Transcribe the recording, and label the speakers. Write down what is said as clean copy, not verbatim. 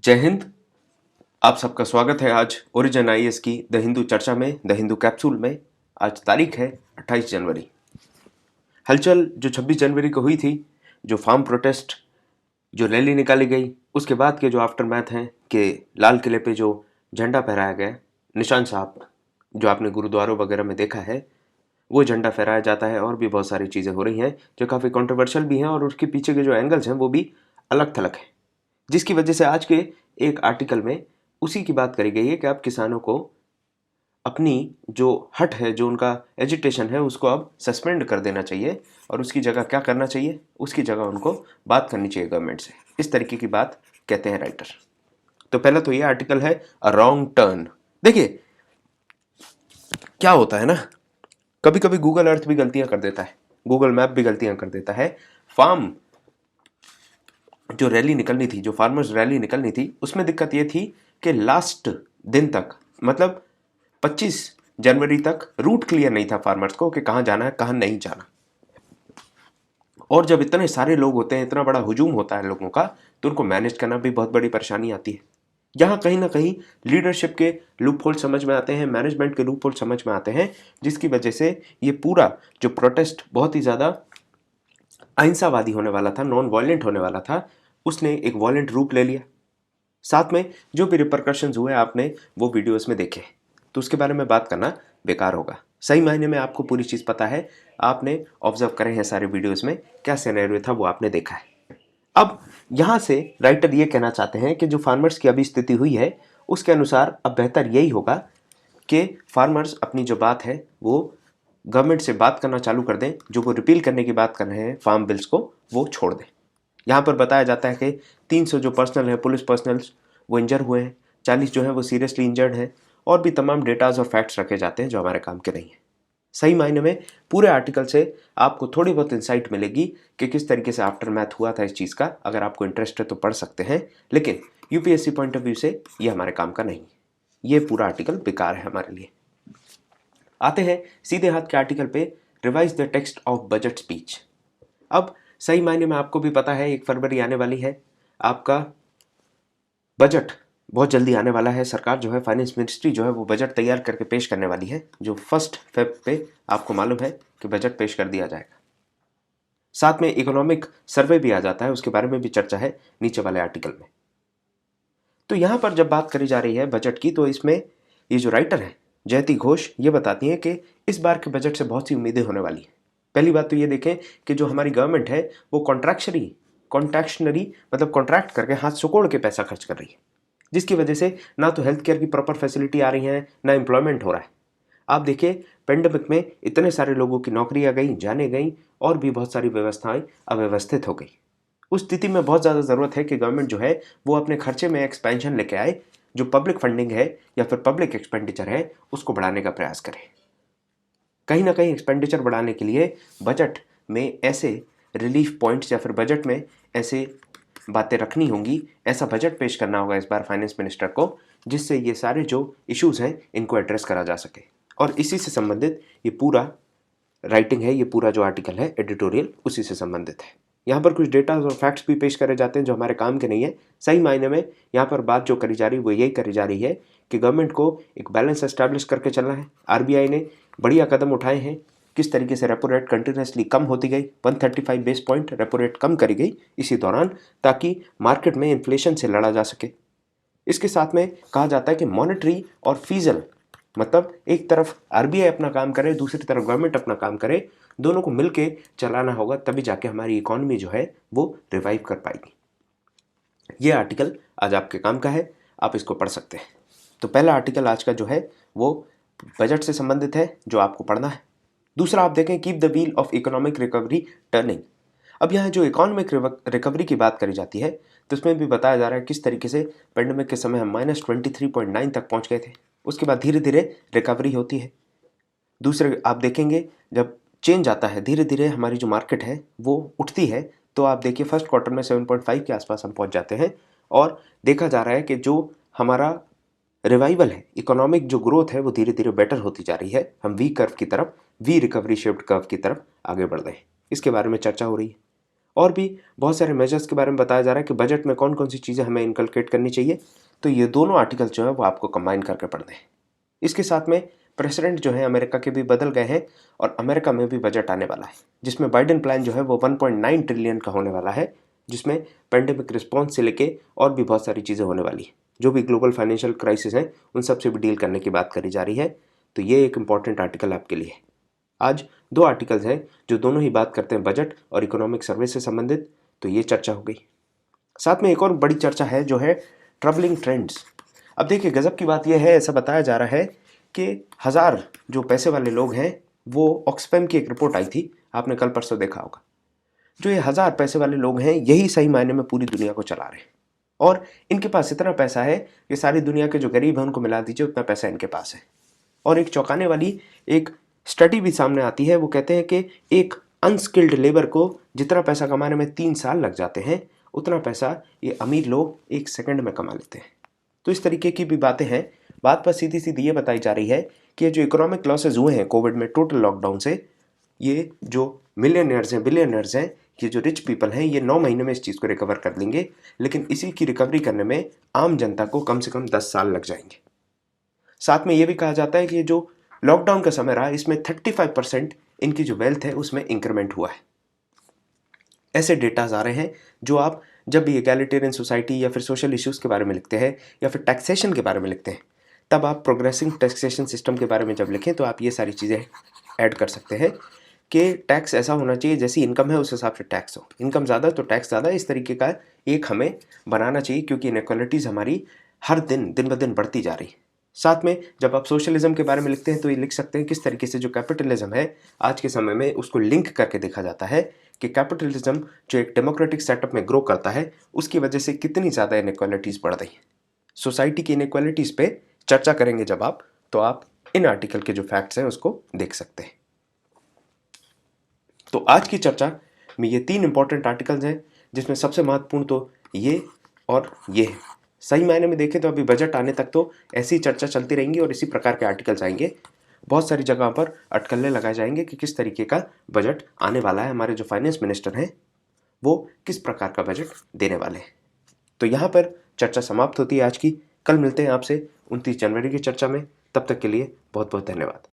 Speaker 1: जय हिंद। आप सबका स्वागत है आज ओरिजिन आईएएस की द हिंदू चर्चा में, द हिंदू कैप्सूल में। आज तारीख है 28 जनवरी। हलचल जो 26 जनवरी को हुई थी, जो फार्म प्रोटेस्ट, जो रैली निकाली गई, उसके बाद के जो आफ्टर मैथ हैं कि लाल किले पे जो झंडा फहराया गया, निशान साहब जो आपने गुरुद्वारों वगैरह में देखा है, वो झंडा फहराया जाता है। और भी बहुत सारी चीज़ें हो रही हैं जो काफ़ी कंट्रोवर्शियल भी हैं और उसके पीछे के जो एंगल्स हैं वो भी अलग थलग हैं, जिसकी वजह से आज के एक आर्टिकल में उसी की बात करी गई है कि अब किसानों को अपनी जो हट है, जो उनका एजिटेशन है, उसको अब सस्पेंड कर देना चाहिए और उसकी जगह क्या करना चाहिए, उसकी जगह उनको बात करनी चाहिए गवर्नमेंट से। इस तरीके की बात कहते हैं राइटर। तो पहला तो ये आर्टिकल है अ रॉन्ग टर्न। देखिए क्या होता है ना, कभी कभी गूगल अर्थ भी गलतियां कर देता है, गूगल मैप भी गलतियां कर देता है। फार्म जो रैली निकलनी थी, जो फार्मर्स रैली निकलनी थी, उसमें दिक्कत ये थी कि लास्ट दिन तक, मतलब 25 जनवरी तक रूट क्लियर नहीं था फार्मर्स को कि कहाँ जाना है कहाँ नहीं जाना। और जब इतने सारे लोग होते हैं, इतना बड़ा हुजूम होता है लोगों का, तो उनको मैनेज करना भी बहुत बड़ी परेशानी आती है। यहाँ कहीं ना कहीं लीडरशिप के लूप होल समझ में आते हैं, मैनेजमेंट के लूप होल समझ में आते हैं, जिसकी वजह से ये पूरा जो प्रोटेस्ट बहुत ही ज़्यादा अहिंसावादी होने वाला था, नॉन वायलेंट होने वाला था, उसने एक वायलेंट रूप ले लिया। साथ में जो भी रिपरकशंस हुए आपने वो वीडियोस में देखे, तो उसके बारे में बात करना बेकार होगा। सही मायने में आपको पूरी चीज़ पता है, आपने ऑब्जर्व करे हैं सारे वीडियोस में, क्या सिनेरियो था वो आपने देखा है। अब यहाँ से राइटर ये कहना चाहते हैं कि जो फार्मर्स की अभी स्थिति हुई है, उसके अनुसार अब बेहतर यही होगा कि फार्मर्स अपनी जो बात है वो गवर्नमेंट से बात करना चालू कर दें, जो वो रिपील करने की बात कर रहे हैं फार्म बिल्स को, वो छोड़ दें। यहाँ पर बताया जाता है कि 300 जो पर्सनल है, पुलिस पर्सनल्स, वो इंजर हुए हैं, 40 जो हैं वो सीरियसली इंजर्ड हैं, और भी तमाम डेटाज और फैक्ट्स रखे जाते हैं जो हमारे काम के नहीं हैं। सही मायने में पूरे आर्टिकल से आपको थोड़ी बहुत इंसाइट मिलेगी कि किस तरीके से आफ्टर मैथ हुआ था इस चीज़ का। अगर आपको इंटरेस्ट है तो पढ़ सकते हैं, लेकिन यूपीएससी पॉइंट ऑफ व्यू से ये हमारे काम का नहीं है। ये पूरा आर्टिकल बेकार है हमारे लिए। आते हैं सीधे हाथ के आर्टिकल पे, revise the text of budget speech. अब सही मायने में आपको भी पता है 1 फरवरी आने वाली है, आपका बजट बहुत जल्दी आने वाला है। सरकार जो है, फाइनेंस मिनिस्ट्री जो है, वो बजट तैयार करके पेश करने वाली है, जो 1 फेब पे आपको मालूम है कि बजट पेश कर दिया जाएगा। साथ में इकोनॉमिक सर्वे भी आ जाता है, उसके बारे में भी चर्चा है नीचे वाले आर्टिकल में। तो यहाँ पर जब बात करी जा रही है बजट की, तो इसमें ये जो राइटर है जयति घोष, ये बताती हैं कि इस बार के बजट से बहुत सी उम्मीदें होने वाली हैं। पहली बात तो ये देखें कि जो हमारी गवर्नमेंट है वो कॉन्ट्रैक्शनरी मतलब कॉन्ट्रैक्ट करके हाथ सुकोड़ के पैसा खर्च कर रही है, जिसकी वजह से ना तो हेल्थ केयर की प्रॉपर फैसिलिटी आ रही है, ना एम्प्लॉयमेंट हो रहा है। आप देखिए पेंडेमिक में इतने सारे लोगों की नौकरियां गई, जाने गई, और भी बहुत सारी व्यवस्थाएं अव्यवस्थित हो गई। उस स्थिति में बहुत ज़्यादा ज़रूरत है कि गवर्नमेंट जो है वो अपने खर्चे में एक्सपेंशन लेके आए, जो पब्लिक फंडिंग है या फिर पब्लिक एक्सपेंडिचर है उसको बढ़ाने का प्रयास करे। कहीं ना कहीं एक्सपेंडिचर बढ़ाने के लिए बजट में ऐसे रिलीफ पॉइंट्स या फिर बजट में ऐसे बातें रखनी होंगी, ऐसा बजट पेश करना होगा इस बार फाइनेंस मिनिस्टर को, जिससे ये सारे जो इश्यूज़ हैं इनको एड्रेस करा जा सके। और इसी से संबंधित ये पूरा राइटिंग है, ये पूरा जो आर्टिकल है एडिटोरियल उसी से संबंधित है। यहाँ पर कुछ डेटा और फैक्ट्स भी पेश करे जाते हैं जो हमारे काम के नहीं है। सही मायने में यहाँ पर बात जो करी जा रही है वो यही करी जा रही है कि गवर्नमेंट को एक बैलेंस एस्टैब्लिश करके चलना है। आरबीआई ने बढ़िया कदम उठाए हैं, किस तरीके से रेपो रेट कंटिन्यूसली कम होती गई, 135 बेस पॉइंट रेपो रेट कम करी गई इसी दौरान, ताकि मार्केट में इन्फ्लेशन से लड़ा जा सके। इसके साथ में कहा जाता है कि मॉनेटरी और फीजल, मतलब एक तरफ आरबीआई अपना काम करे, दूसरी तरफ गवर्नमेंट अपना काम करे, दोनों को मिलके चलाना होगा, तभी जाके हमारी इकोनॉमी जो है वो रिवाइव कर पाएगी। ये आर्टिकल आज आपके काम का है, आप इसको पढ़ सकते हैं। तो पहला आर्टिकल आज का जो है वो बजट से संबंधित है, जो आपको पढ़ना है। दूसरा आप देखें, keep the wheel of economic recovery turning. अब यहाँ जो इकोनॉमिक रिकवरी की बात करी जाती है, तो उसमें भी बताया जा रहा है किस तरीके से पेंडेमिक के समय हम -23.9 तक पहुँच गए थे, उसके बाद धीरे धीरे रिकवरी होती है। दूसरे आप देखेंगे जब चेंज आता है, धीरे धीरे हमारी जो मार्केट है वो उठती है, तो आप देखिए फर्स्ट क्वार्टर में 7.5 के आसपास हम पहुंच जाते हैं। और देखा जा रहा है कि जो हमारा रिवाइवल है, इकोनॉमिक जो ग्रोथ है वो धीरे धीरे बेटर होती जा रही है। हम वी कर्व की तरफ, वी रिकवरी शिफ्ट कर्व की तरफ आगे बढ़ रहे हैं, इसके बारे में चर्चा हो रही है। और भी बहुत सारे मेजर्स के बारे में बताया जा रहा है कि बजट में कौन कौन सी चीज़ें हमें इनकलकेट करनी चाहिए। तो ये दोनों आर्टिकल जो है वो आपको कंबाइन करके पढ़ने हैं। इसके साथ में प्रेसिडेंट जो है अमेरिका के भी बदल गए हैं और अमेरिका में भी बजट आने वाला है, जिसमें बाइडेन प्लान जो है वो 1.9 ट्रिलियन का होने वाला है, जिसमें पेंडेमिक रिस्पॉन्स से लेके और भी बहुत सारी चीज़ें होने वाली है। जो भी ग्लोबल फाइनेंशियल क्राइसिस हैं उन सब से भी डील करने की बात करी जा रही है। तो ये एक इंपॉर्टेंट आर्टिकल आपके लिए है। आज दो आर्टिकल्स हैं जो दोनों ही बात करते हैं बजट और इकोनॉमिक सर्वे से संबंधित, तो ये चर्चा हो गई। साथ में एक और बड़ी चर्चा है जो है ट्रबलिंग ट्रेंड्स। अब देखिए गजब की बात यह है, ऐसा बताया जा रहा है कि 1000 जो पैसे वाले लोग हैं, वो ऑक्सफैम की एक रिपोर्ट आई थी, आपने कल परसों देखा होगा। जो ये 1000 पैसे वाले लोग हैं यही सही मायने में पूरी दुनिया को चला रहे हैं और इनके पास इतना पैसा है कि सारी दुनिया के जो गरीब हैं उनको मिला दीजिए उतना पैसा इनके पास है। और एक चौंकाने वाली एक स्टडी भी सामने आती है, वो कहते हैं कि एक अनस्किल्ड लेबर को जितना पैसा कमाने में 3 साल लग जाते हैं उतना पैसा ये अमीर लोग 1 सेकंड में कमा लेते हैं। तो इस तरीके की भी बातें हैं। बात पर सीधी सीधी ये बताई जा रही है कि ये जो इकोनॉमिक लॉसेज हुए हैं कोविड में टोटल लॉकडाउन से, ये जो मिलियनियर्स हैं, बिलियनियर्स हैं, ये जो रिच पीपल हैं, ये 9 महीने में इस चीज़ को रिकवर कर लेंगे, लेकिन इसी की रिकवरी करने में आम जनता को कम से कम 10 साल लग जाएंगे। साथ में ये भी कहा जाता है कि ये जो लॉकडाउन का समय रहा इसमें 35% इनकी जो वेल्थ है उसमें इंक्रीमेंट हुआ है। ऐसे डेटाज आ रहे हैं जो आप जब भी एगैलिटेरियन सोसाइटी या फिर सोशल इश्यूज़ के बारे में लिखते हैं या फिर टैक्सेशन के बारे में लिखते हैं, तब आप प्रोग्रेसिव टैक्सेशन सिस्टम के बारे में जब लिखें तो आप ये सारी चीज़ें ऐड कर सकते हैं कि टैक्स ऐसा होना चाहिए जैसी इनकम है उस हिसाब से टैक्स हो, इनकम ज़्यादा तो टैक्स ज़्यादा, इस तरीके का एक हमें बनाना चाहिए क्योंकि इनइक्वालिटीज़ हमारी हर दिन दिन ब दिन बढ़ती जा रही है। साथ में जब आप सोशलिज्म के बारे में लिखते हैं तो ये लिख सकते हैं किस तरीके से जो कैपिटलिज्म है आज के समय में उसको लिंक करके देखा जाता है कि कैपिटलिज्म जो एक डेमोक्रेटिक सेटअप में ग्रो करता है उसकी वजह से कितनी ज़्यादा इनइक्वालिटीज़ बढ़ रही हैं। सोसाइटी की इनइक्वालिटीज़ पे चर्चा करेंगे जब आप, तो आप इन आर्टिकल के जो फैक्ट्स हैं उसको देख सकते हैं। तो आज की चर्चा में ये 3 इंपॉर्टेंट आर्टिकल्स हैं जिसमें सबसे महत्वपूर्ण तो ये और ये है। सही मायने में देखें तो अभी बजट आने तक तो ऐसी चर्चा चलती रहेंगी और इसी प्रकार के आर्टिकल्स आएंगे। बहुत सारी जगह पर अटकलें लगाए जाएंगे कि किस तरीके का बजट आने वाला है, हमारे जो फाइनेंस मिनिस्टर हैं वो किस प्रकार का बजट देने वाले हैं। तो यहाँ पर चर्चा समाप्त होती है आज की। कल मिलते हैं आपसे 29 जनवरी की चर्चा में। तब तक के लिए बहुत बहुत धन्यवाद।